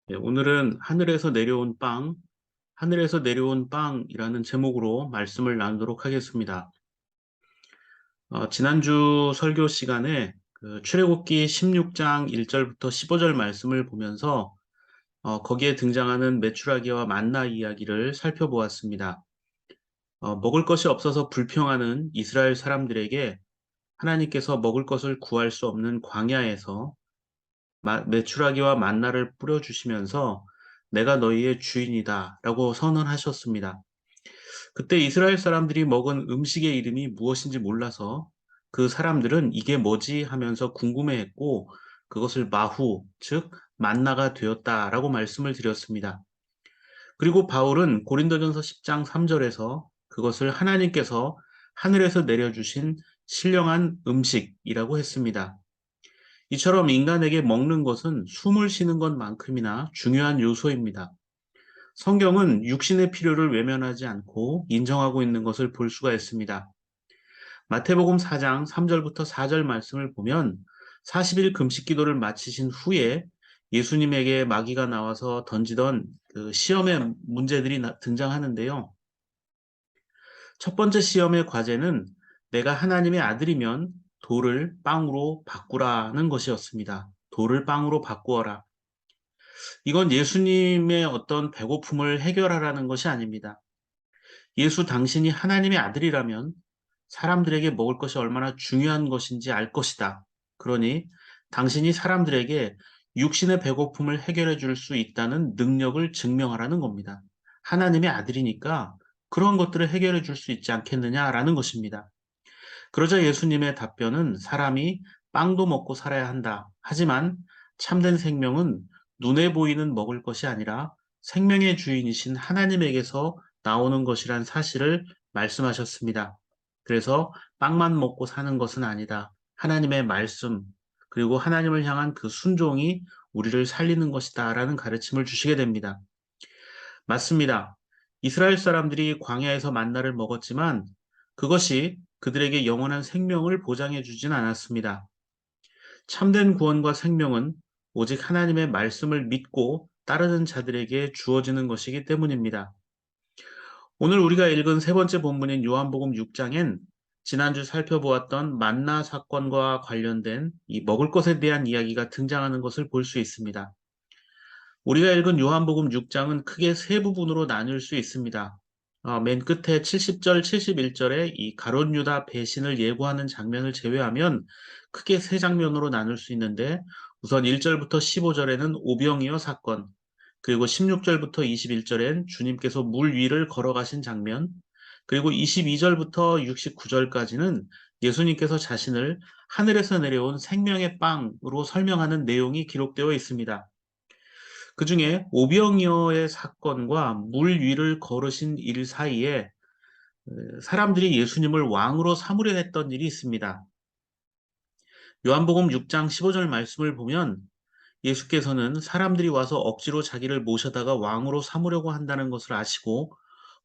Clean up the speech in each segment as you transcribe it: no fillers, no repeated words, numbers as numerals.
네, 오늘은 하늘에서 내려온 빵이라는 제목으로 말씀을 나누도록 하겠습니다. 지난주 설교 시간에 그 출애굽기 16장 1절부터 15절 말씀을 보면서 거기에 등장하는 메추라기와 만나 이야기를 살펴보았습니다. 먹을 것이 없어서 불평하는 이스라엘 사람들에게 하나님께서 먹을 것을 구할 수 없는 광야에서 메추라기와 만나를 뿌려주시면서 내가 너희의 주인이다 라고 선언하셨습니다. 그때 이스라엘 사람들이 먹은 음식의 이름이 무엇인지 몰라서 그 사람들은 이게 뭐지 하면서 궁금해했고 그것을 마후, 즉 만나가 되었다라고 말씀을 드렸습니다. 그리고 바울은 고린도전서 10장 3절에서 그것을 하나님께서 하늘에서 내려주신 신령한 음식이라고 했습니다. 이처럼 인간에게 먹는 것은 숨을 쉬는 것만큼이나 중요한 요소입니다. 성경은 육신의 필요를 외면하지 않고 인정하고 있는 것을 볼 수가 있습니다. 마태복음 4장 3절부터 4절 말씀을 보면 40일 금식 기도를 마치신 후에 예수님에게 마귀가 나와서 던지던 그 시험의 문제들이 등장하는데요. 첫 번째 시험의 과제는 내가 하나님의 아들이면 돌을 빵으로 바꾸라는 것이었습니다. 돌을 빵으로 바꾸어라. 이건 예수님의 어떤 배고픔을 해결하라는 것이 아닙니다. 예수 당신이 하나님의 아들이라면 사람들에게 먹을 것이 얼마나 중요한 것인지 알 것이다. 그러니 당신이 사람들에게 육신의 배고픔을 해결해 줄 수 있다는 능력을 증명하라는 겁니다. 하나님의 아들이니까 그런 것들을 해결해 줄 수 있지 않겠느냐라는 것입니다. 그러자 예수님의 답변은 사람이 빵도 먹고 살아야 한다. 하지만 참된 생명은 눈에 보이는 먹을 것이 아니라 생명의 주인이신 하나님에게서 나오는 것이란 사실을 말씀하셨습니다. 그래서 빵만 먹고 사는 것은 아니다. 하나님의 말씀, 그리고 하나님을 향한 그 순종이 우리를 살리는 것이다. 라는 가르침을 주시게 됩니다. 맞습니다. 이스라엘 사람들이 광야에서 만나를 먹었지만 그것이 그들에게 영원한 생명을 보장해 주진 않았습니다. 참된 구원과 생명은 오직 하나님의 말씀을 믿고 따르는 자들에게 주어지는 것이기 때문입니다. 오늘 우리가 읽은 세 번째 본문인 요한복음 6장엔 지난주 살펴보았던 만나 사건과 관련된 이 먹을 것에 대한 이야기가 등장하는 것을 볼 수 있습니다. 우리가 읽은 요한복음 6장은 크게 세 부분으로 나눌 수 있습니다. 맨 끝에 70절, 71절에 이 가룟 유다 배신을 예고하는 장면을 제외하면 크게 세 장면으로 나눌 수 있는데 우선 1절부터 15절에는 오병이어 사건, 그리고 16절부터 21절엔 주님께서 물 위를 걸어가신 장면, 그리고 22절부터 69절까지는 예수님께서 자신을 하늘에서 내려온 생명의 빵으로 설명하는 내용이 기록되어 있습니다. 그 중에 오병이어의 사건과 물 위를 걸으신 일 사이에 사람들이 예수님을 왕으로 삼으려 했던 일이 있습니다. 요한복음 6장 15절 말씀을 보면 예수께서는 사람들이 와서 억지로 자기를 모셔다가 왕으로 삼으려고 한다는 것을 아시고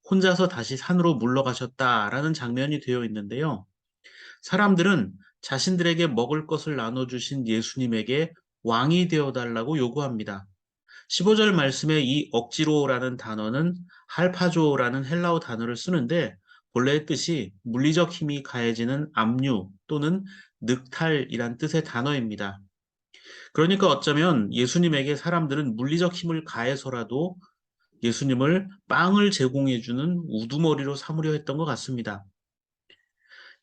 혼자서 다시 산으로 물러가셨다라는 장면이 되어 있는데요. 사람들은 자신들에게 먹을 것을 나눠주신 예수님에게 왕이 되어달라고 요구합니다. 15절 말씀에 이 억지로라는 단어는 할파조라는 헬라어 단어를 쓰는데 본래의 뜻이 물리적 힘이 가해지는 압류 또는 늑탈이란 뜻의 단어입니다. 그러니까 어쩌면 예수님에게 사람들은 물리적 힘을 가해서라도 예수님을 빵을 제공해주는 우두머리로 삼으려 했던 것 같습니다.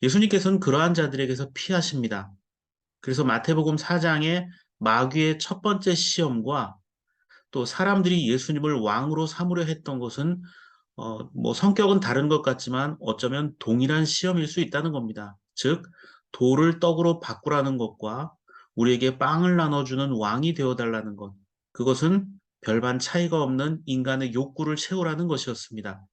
예수님께서는 그러한 자들에게서 피하십니다. 그래서 마태복음 4장의 마귀의 첫 번째 시험과 또 사람들이 예수님을 왕으로 삼으려 했던 것은 성격은 다른 것 같지만 어쩌면 동일한 시험일 수 있다는 겁니다. 즉 돌을 떡으로 바꾸라는 것과 우리에게 빵을 나눠주는 왕이 되어달라는 것, 그것은 별반 차이가 없는 인간의 욕구를 채우라는 것이었습니다.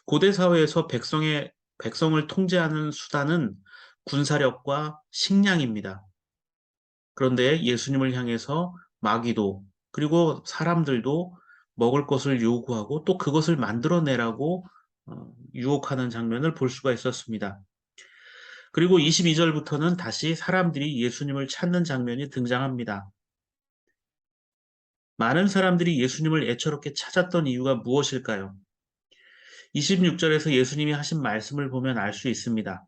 고대 사회에서 백성을 통제하는 수단은 군사력과 식량입니다. 그런데 예수님을 향해서 마귀도 그리고 사람들도 먹을 것을 요구하고 또 그것을 만들어내라고 유혹하는 장면을 볼 수가 있었습니다. 그리고 22절부터는 다시 사람들이 예수님을 찾는 장면이 등장합니다. 많은 사람들이 예수님을 애처롭게 찾았던 이유가 무엇일까요? 26절에서 예수님이 하신 말씀을 보면 알 수 있습니다.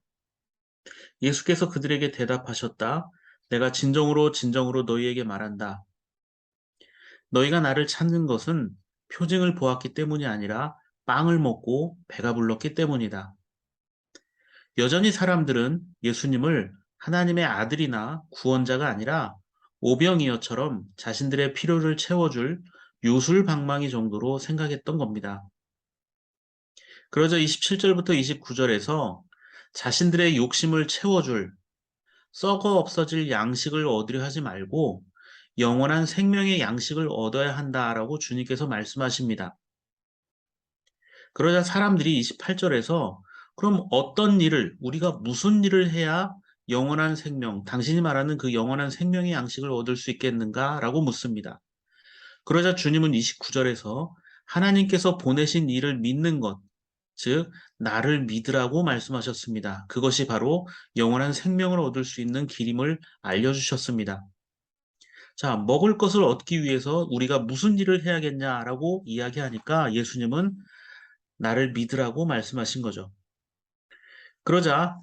예수께서 그들에게 대답하셨다. 내가 진정으로 진정으로 너희에게 말한다. 너희가 나를 찾는 것은 표징을 보았기 때문이 아니라 빵을 먹고 배가 불렀기 때문이다. 여전히 사람들은 예수님을 하나님의 아들이나 구원자가 아니라 오병이어처럼 자신들의 필요를 채워줄 요술방망이 정도로 생각했던 겁니다. 그러자 27절부터 29절에서 자신들의 욕심을 채워줄 썩어 없어질 양식을 얻으려 하지 말고 영원한 생명의 양식을 얻어야 한다라고 주님께서 말씀하십니다. 그러자 사람들이 28절에서 그럼 어떤 일을, 우리가 무슨 일을 해야 영원한 생명, 당신이 말하는 그 영원한 생명의 양식을 얻을 수 있겠는가라고 묻습니다. 그러자 주님은 29절에서 하나님께서 보내신 이를 믿는 것, 즉 나를 믿으라고 말씀하셨습니다. 그것이 바로 영원한 생명을 얻을 수 있는 길임을 알려주셨습니다. 자, 먹을 것을 얻기 위해서 우리가 무슨 일을 해야겠냐라고 이야기하니까 예수님은 나를 믿으라고 말씀하신 거죠. 그러자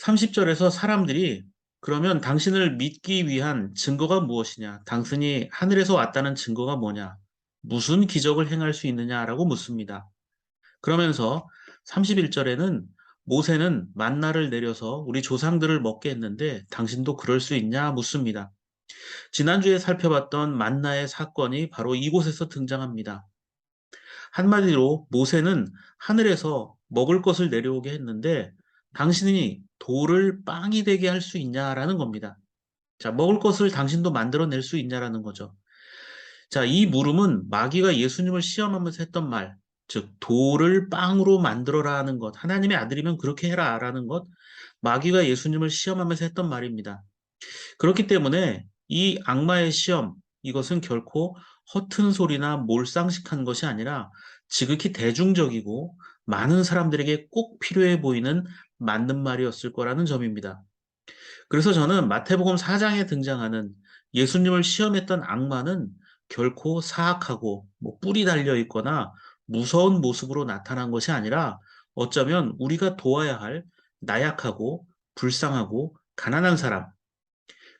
30절에서 사람들이 그러면 당신을 믿기 위한 증거가 무엇이냐? 당신이 하늘에서 왔다는 증거가 뭐냐? 무슨 기적을 행할 수 있느냐라고 묻습니다. 그러면서 31절에는 모세는 만나를 내려서 우리 조상들을 먹게 했는데 당신도 그럴 수 있냐? 묻습니다. 지난주에 살펴봤던 만나의 사건이 바로 이곳에서 등장합니다. 한마디로 모세는 하늘에서 먹을 것을 내려오게 했는데 당신이 돌을 빵이 되게 할 수 있냐라는 겁니다. 자, 먹을 것을 당신도 만들어낼 수 있냐라는 거죠. 자, 이 물음은 마귀가 예수님을 시험하면서 했던 말, 즉 돌을 빵으로 만들어라는 것, 하나님의 아들이면 그렇게 해라라는 것, 마귀가 예수님을 시험하면서 했던 말입니다. 그렇기 때문에 이 악마의 시험, 이것은 결코 허튼 소리나 몰상식한 것이 아니라 지극히 대중적이고 많은 사람들에게 꼭 필요해 보이는 맞는 말이었을 거라는 점입니다. 그래서 저는 마태복음 4장에 등장하는 예수님을 시험했던 악마는 결코 사악하고 뿔이 달려 있거나 무서운 모습으로 나타난 것이 아니라 어쩌면 우리가 도와야 할 나약하고 불쌍하고 가난한 사람,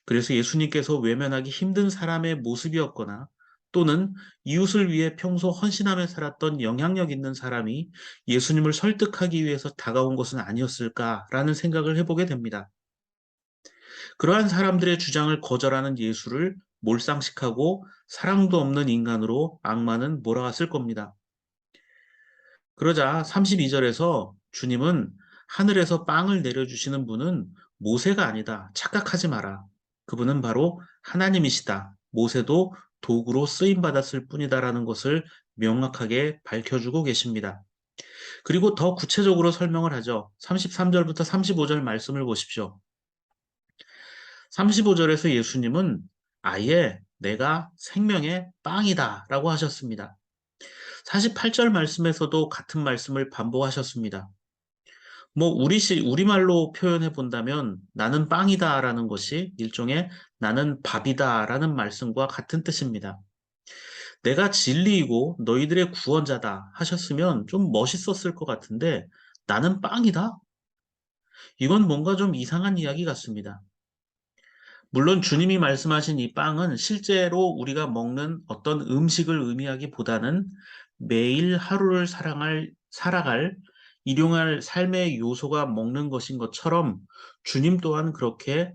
그래서 예수님께서 외면하기 힘든 사람의 모습이었거나 또는 이웃을 위해 평소 헌신하며 살았던 영향력 있는 사람이 예수님을 설득하기 위해서 다가온 것은 아니었을까라는 생각을 해보게 됩니다. 그러한 사람들의 주장을 거절하는 예수를 몰상식하고 사랑도 없는 인간으로 악마는 몰아갔을 겁니다. 그러자 32절에서 주님은 하늘에서 빵을 내려주시는 분은 모세가 아니다. 착각하지 마라. 그분은 바로 하나님이시다. 모세도 도구로 쓰임받았을 뿐이다라는 것을 명확하게 밝혀주고 계십니다. 그리고 더 구체적으로 설명을 하죠. 33절부터 35절 말씀을 보십시오. 35절에서 예수님은 아예 내가 생명의 빵이다 라고 하셨습니다. 48절 말씀에서도 같은 말씀을 반복하셨습니다. 우리말로 표현해 본다면 나는 빵이다 라는 것이 일종의 나는 밥이다 라는 말씀과 같은 뜻입니다. 내가 진리이고 너희들의 구원자다 하셨으면 좀 멋있었을 것 같은데 나는 빵이다? 이건 뭔가 좀 이상한 이야기 같습니다. 물론 주님이 말씀하신 이 빵은 실제로 우리가 먹는 어떤 음식을 의미하기보다는 매일 하루를 살아갈 일용할 삶의 요소가 먹는 것인 것처럼 주님 또한 그렇게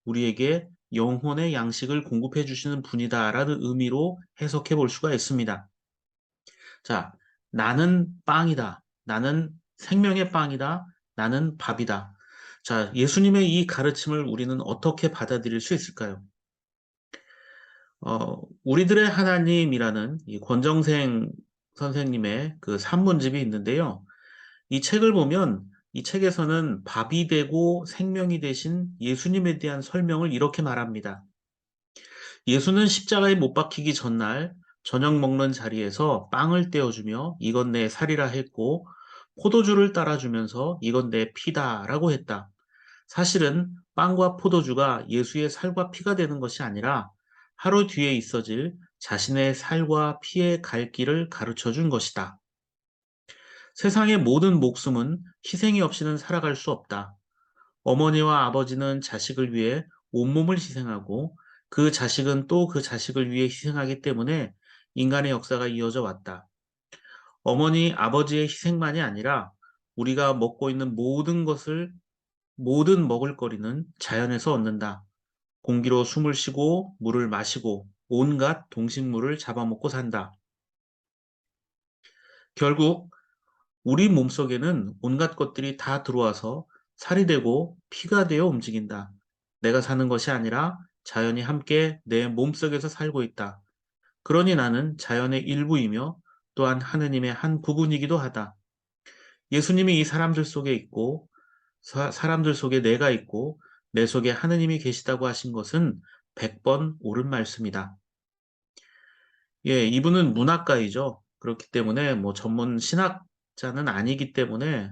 우리에게 영혼의 양식을 공급해 주시는 분이다라는 의미로 해석해 볼 수가 있습니다. 자, 나는 빵이다. 나는 생명의 빵이다. 나는 밥이다. 자, 예수님의 이 가르침을 우리는 어떻게 받아들일 수 있을까요? 우리들의 하나님이라는 이 권정생 선생님의 그 산문집이 있는데요. 이 책을 보면 이 책에서는 밥이 되고 생명이 되신 예수님에 대한 설명을 이렇게 말합니다. 예수는 십자가에 못 박히기 전날 저녁 먹는 자리에서 빵을 떼어주며 이건 내 살이라 했고 포도주를 따라주면서 이건 내 피다라고 했다. 사실은 빵과 포도주가 예수의 살과 피가 되는 것이 아니라 하루 뒤에 있어질 자신의 살과 피의 갈 길을 가르쳐 준 것이다. 세상의 모든 목숨은 희생이 없이는 살아갈 수 없다. 어머니와 아버지는 자식을 위해 온몸을 희생하고 그 자식은 또 그 자식을 위해 희생하기 때문에 인간의 역사가 이어져 왔다. 어머니, 아버지의 희생만이 아니라 우리가 먹고 있는 모든 먹을거리는 자연에서 얻는다. 공기로 숨을 쉬고 물을 마시고 온갖 동식물을 잡아먹고 산다. 결국 우리 몸속에는 온갖 것들이 다 들어와서 살이 되고 피가 되어 움직인다. 내가 사는 것이 아니라 자연이 함께 내 몸속에서 살고 있다. 그러니 나는 자연의 일부이며 또한 하느님의 한 부분이기도 하다. 예수님이 이 사람들 속에 있고 사람들 속에 내가 있고 내 속에 하느님이 계시다고 하신 것은 100번 옳은 말씀이다. 예, 이분은 문학가이죠. 그렇기 때문에 뭐 전문 신학자는 아니기 때문에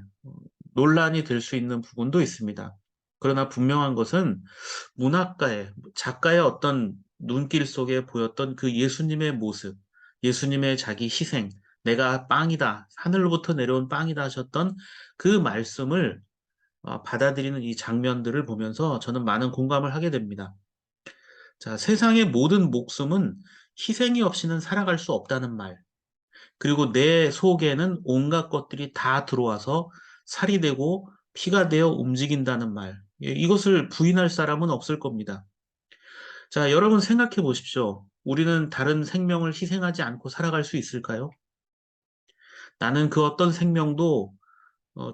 논란이 될 수 있는 부분도 있습니다. 그러나 분명한 것은 작가의 어떤 눈길 속에 보였던 그 예수님의 모습, 예수님의 자기 희생, 내가 빵이다, 하늘로부터 내려온 빵이다 하셨던 그 말씀을 받아들이는 이 장면들을 보면서 저는 많은 공감을 하게 됩니다. 자, 세상의 모든 목숨은 희생이 없이는 살아갈 수 없다는 말, 그리고 내 속에는 온갖 것들이 다 들어와서 살이 되고 피가 되어 움직인다는 말, 예, 이것을 부인할 사람은 없을 겁니다. 자, 여러분 생각해 보십시오. 우리는 다른 생명을 희생하지 않고 살아갈 수 있을까요? 나는 그 어떤 생명도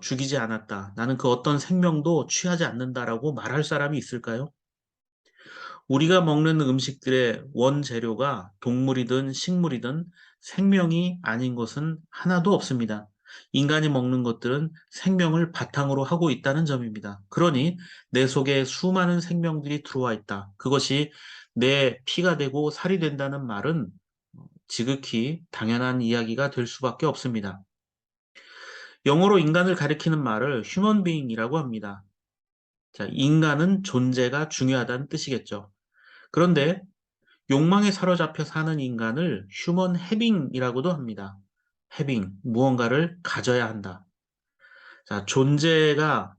죽이지 않았다. 나는 그 어떤 생명도 취하지 않는다라고 말할 사람이 있을까요? 우리가 먹는 음식들의 원재료가 동물이든 식물이든 생명이 아닌 것은 하나도 없습니다. 인간이 먹는 것들은 생명을 바탕으로 하고 있다는 점입니다. 그러니 내 속에 수많은 생명들이 들어와 있다. 그것이 내 피가 되고 살이 된다는 말은 지극히 당연한 이야기가 될 수밖에 없습니다. 영어로 인간을 가리키는 말을 human being이라고 합니다. 자, 인간은 존재가 중요하다는 뜻이겠죠. 그런데 욕망에 사로잡혀 사는 인간을 휴먼 해빙이라고도 합니다. 해빙, 무언가를 가져야 한다. 자, 존재가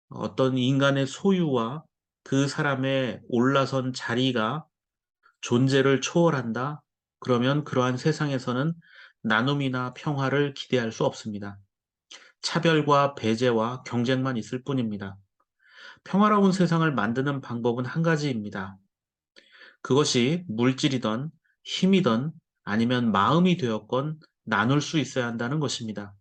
어떤 인간의 소유와 그 사람의 올라선 자리가 존재를 초월한다. 그러면 그러한 세상에서는 나눔이나 평화를 기대할 수 없습니다. 차별과 배제와 경쟁만 있을 뿐입니다. 평화로운 세상을 만드는 방법은 한 가지입니다. 그것이 물질이든 힘이든 아니면 마음이 되었건 나눌 수 있어야 한다는 것입니다.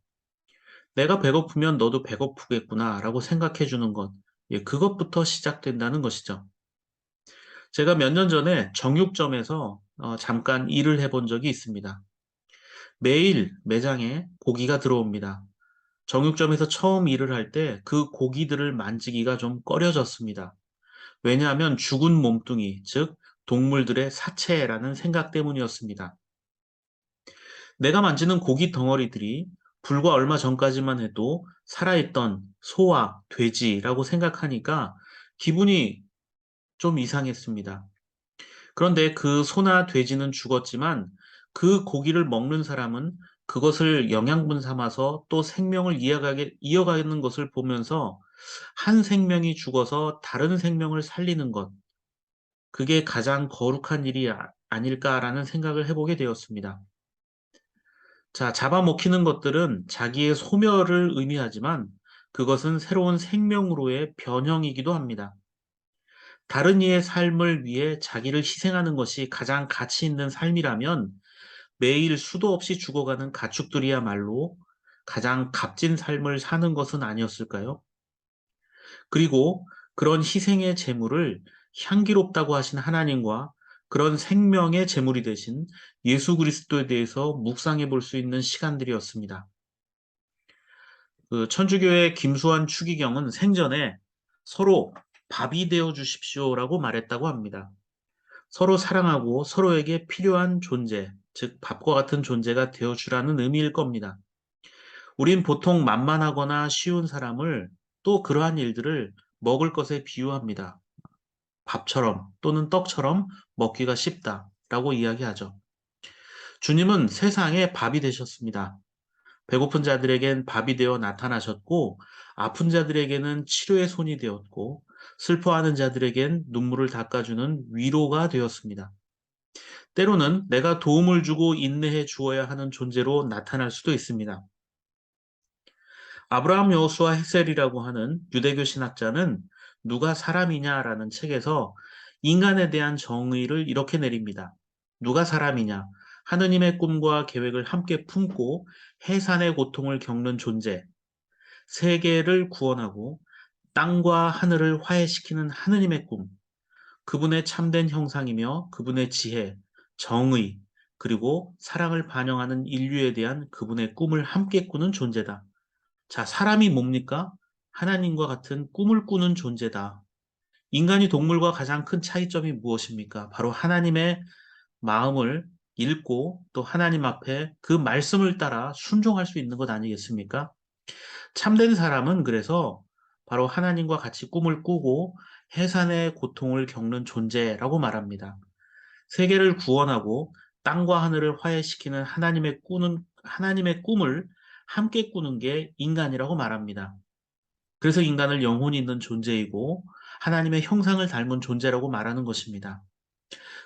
내가 배고프면 너도 배고프겠구나 라고 생각해 주는 것. 예, 그것부터 시작된다는 것이죠. 제가 몇 년 전에 정육점에서 잠깐 일을 해본 적이 있습니다. 매일 매장에 고기가 들어옵니다. 정육점에서 처음 일을 할 때 그 고기들을 만지기가 좀 꺼려졌습니다. 왜냐하면 죽은 몸뚱이, 즉 동물들의 사체라는 생각 때문이었습니다. 내가 만지는 고기 덩어리들이 불과 얼마 전까지만 해도 살아있던 소와 돼지라고 생각하니까 기분이 좀 이상했습니다. 그런데 그 소나 돼지는 죽었지만 그 고기를 먹는 사람은 그것을 영양분 삼아서 또 생명을 이어가는 것을 보면서 한 생명이 죽어서 다른 생명을 살리는 것, 그게 가장 거룩한 일이 아닐까라는 생각을 해보게 되었습니다. 자, 잡아먹히는 것들은 자기의 소멸을 의미하지만 그것은 새로운 생명으로의 변형이기도 합니다. 다른 이의 삶을 위해 자기를 희생하는 것이 가장 가치 있는 삶이라면 매일 수도 없이 죽어가는 가축들이야말로 가장 값진 삶을 사는 것은 아니었을까요? 그리고 그런 희생의 제물을 향기롭다고 하신 하나님과 그런 생명의 제물이 되신 예수 그리스도에 대해서 묵상해 볼 수 있는 시간들이었습니다. 그 천주교의 김수환 추기경은 생전에 서로 밥이 되어 주십시오라고 말했다고 합니다. 서로 사랑하고 서로에게 필요한 존재, 즉 밥과 같은 존재가 되어 주라는 의미일 겁니다. 우린 보통 만만하거나 쉬운 사람을 또 그러한 일들을 먹을 것에 비유합니다. 밥처럼 또는 떡처럼 먹기가 쉽다. 라고 이야기하죠. 주님은 세상의 밥이 되셨습니다. 배고픈 자들에겐 밥이 되어 나타나셨고, 아픈 자들에게는 치료의 손이 되었고, 슬퍼하는 자들에겐 눈물을 닦아주는 위로가 되었습니다. 때로는 내가 도움을 주고 인내해 주어야 하는 존재로 나타날 수도 있습니다. 아브라함 여호수아 헤셀이라고 하는 유대교 신학자는 누가 사람이냐라는 책에서 인간에 대한 정의를 이렇게 내립니다. 누가 사람이냐? 하느님의 꿈과 계획을 함께 품고 해산의 고통을 겪는 존재, 세계를 구원하고 땅과 하늘을 화해시키는 하느님의 꿈, 그분의 참된 형상이며 그분의 지혜, 정의, 그리고 사랑을 반영하는 인류에 대한 그분의 꿈을 함께 꾸는 존재다. 자, 사람이 뭡니까? 하나님과 같은 꿈을 꾸는 존재다. 인간이 동물과 가장 큰 차이점이 무엇입니까? 바로 하나님의 마음을 읽고 또 하나님 앞에 그 말씀을 따라 순종할 수 있는 것 아니겠습니까? 참된 사람은 그래서 바로 하나님과 같이 꿈을 꾸고 해산의 고통을 겪는 존재라고 말합니다. 세계를 구원하고 땅과 하늘을 화해시키는 하나님의 꿈을 함께 꾸는 게 인간이라고 말합니다. 그래서 인간을 영혼이 있는 존재이고 하나님의 형상을 닮은 존재라고 말하는 것입니다.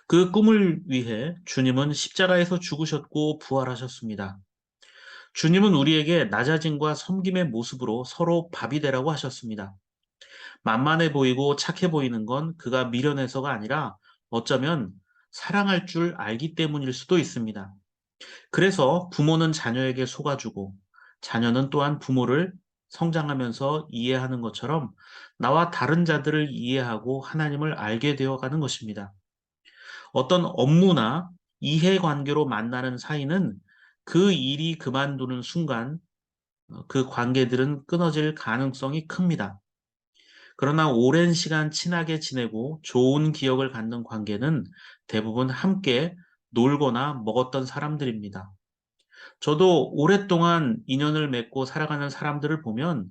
그 꿈을 위해 주님은 십자가에서 죽으셨고 부활하셨습니다. 주님은 우리에게 낮아짐과 섬김의 모습으로 서로 밥이 되라고 하셨습니다. 만만해 보이고 착해 보이는 건 그가 미련해서가 아니라 어쩌면 사랑할 줄 알기 때문일 수도 있습니다. 그래서 부모는 자녀에게 속아주고 자녀는 또한 부모를 성장하면서 이해하는 것처럼 나와 다른 자들을 이해하고 하나님을 알게 되어가는 것입니다. 어떤 업무나 이해관계로 만나는 사이는 그 일이 그만두는 순간 그 관계들은 끊어질 가능성이 큽니다. 그러나 오랜 시간 친하게 지내고 좋은 기억을 갖는 관계는 대부분 함께 놀거나 먹었던 사람들입니다. 저도 오랫동안 인연을 맺고 살아가는 사람들을 보면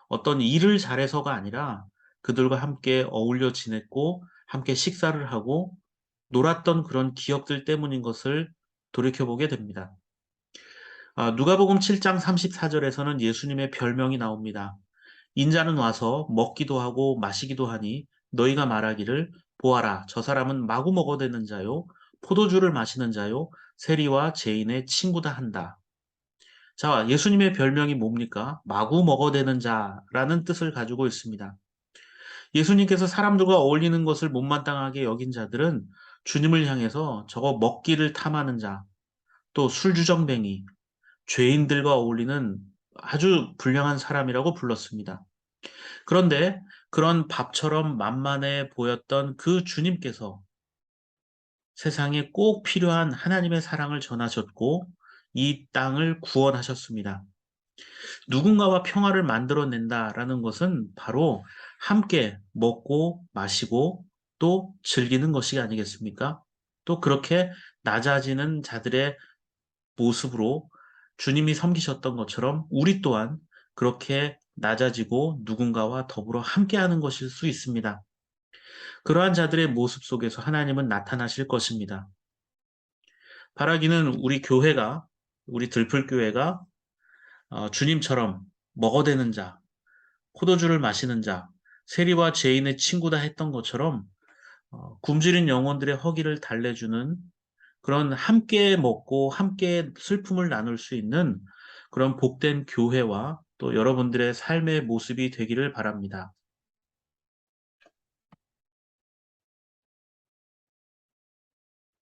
어떤 일을 잘해서가 아니라 그들과 함께 어울려 지냈고 함께 식사를 하고 놀았던 그런 기억들 때문인 것을 돌이켜보게 됩니다. 누가복음 7장 34절에서는 예수님의 별명이 나옵니다. 인자는 와서 먹기도 하고 마시기도 하니 너희가 말하기를 보아라 저 사람은 마구 먹어대는 자요 포도주를 마시는 자요 세리와 죄인의 친구다 한다. 자, 예수님의 별명이 뭡니까? 마구 먹어대는 자라는 뜻을 가지고 있습니다. 예수님께서 사람들과 어울리는 것을 못마땅하게 여긴 자들은 주님을 향해서 저거 먹기를 탐하는 자, 또 술주정뱅이, 죄인들과 어울리는 아주 불량한 사람이라고 불렀습니다. 그런데 그런 밥처럼 만만해 보였던 그 주님께서 세상에 꼭 필요한 하나님의 사랑을 전하셨고 이 땅을 구원하셨습니다. 누군가와 평화를 만들어낸다라는 것은 바로 함께 먹고 마시고 또 즐기는 것이 아니겠습니까? 또 그렇게 낮아지는 자들의 모습으로 주님이 섬기셨던 것처럼 우리 또한 그렇게 낮아지고 누군가와 더불어 함께하는 것일 수 있습니다. 그러한 자들의 모습 속에서 하나님은 나타나실 것입니다. 바라기는 우리 교회가, 우리 들풀교회가 주님처럼 먹어대는 자, 포도주를 마시는 자, 세리와 죄인의 친구다 했던 것처럼 굶주린 영혼들의 허기를 달래주는 그런 함께 먹고 함께 슬픔을 나눌 수 있는 그런 복된 교회와 또 여러분들의 삶의 모습이 되기를 바랍니다.